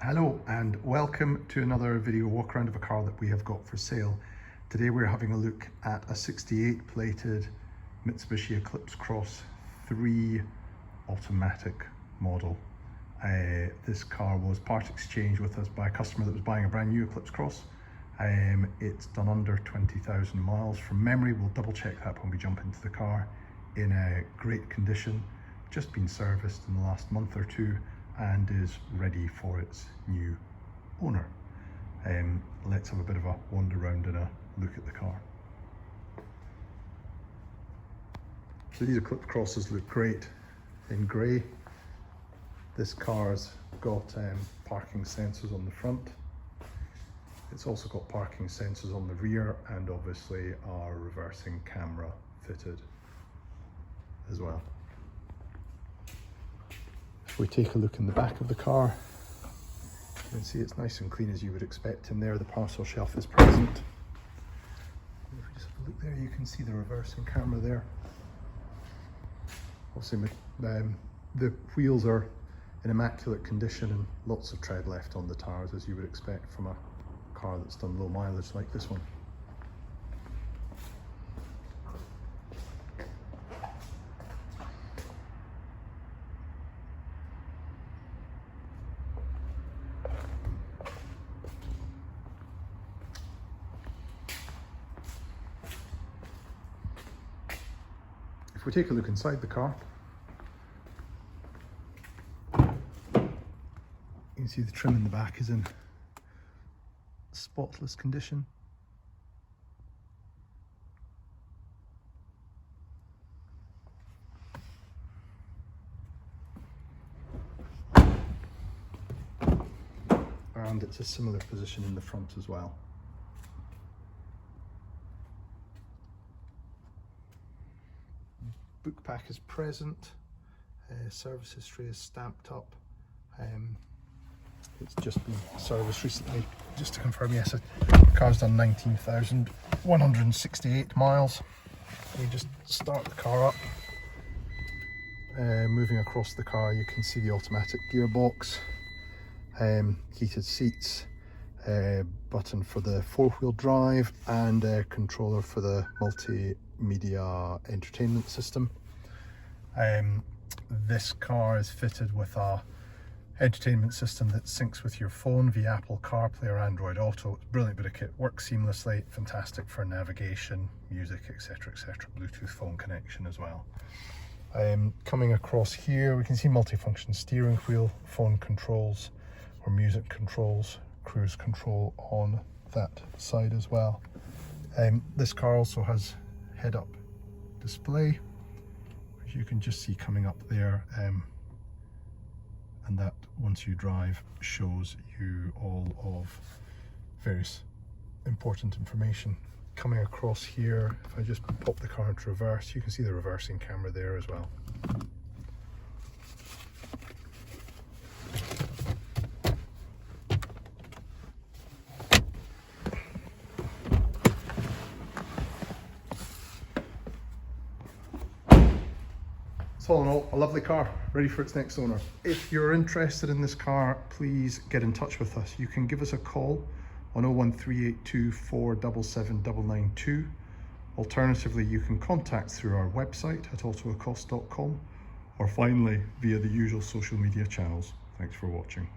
Hello and welcome to another video walk around of a car that we have got for sale. Today we're having a look at a 68 plated Mitsubishi Eclipse Cross 3 automatic model. This car was part exchanged with us by a customer that was buying a brand new Eclipse Cross. It's done under 20,000 miles. From memory, we'll double check that when we jump into the car. In a great condition, just been serviced in the last month or two, and is ready for its new owner. Let's have a bit of a wander around and a look at the car. So these Eclipse Crosses look great in grey. This car's got parking sensors on the front. It's also got parking sensors on the rear, and obviously our reversing camera fitted as well. If we take a look in the back of the car, you can see it's nice and clean as you would expect in there. The parcel shelf is present. If we just have a look there, you can see the reversing camera there. Obviously the wheels are in immaculate condition and lots of tread left on the tyres, as you would expect from a car that's done low mileage like this one. If we take a look inside the car, you can see the trim in the back is in spotless condition. And it's a similar position in the front as well. Book pack is present, service history is stamped up. It's just been serviced recently. Just to confirm, yes, the car's done 19,168 miles. We just start the car up. Moving across the car, you can see the automatic gearbox, heated seats, button for the four-wheel drive, and a controller for the multimedia entertainment system. This car is fitted with a entertainment system that syncs with your phone via Apple CarPlay or Android Auto. It's a brilliant bit of kit, works seamlessly, fantastic for navigation, music, etc, etc. Bluetooth phone connection as well. Coming across here, we can see multifunction steering wheel, phone controls or music controls, cruise control on that side as well. This car also has head-up display, which you can just see coming up there, and that, once you drive, shows you all of various important information. Coming across here, if I just pop the car into reverse, you can see the reversing camera there as well. All in all, a lovely car, ready for its next owner. If you're interested in this car, please get in touch with us. You can give us a call on 01382 477 992. Alternatively, you can contact through our website at autoecosse.com, or finally via the usual social media channels. Thanks for watching.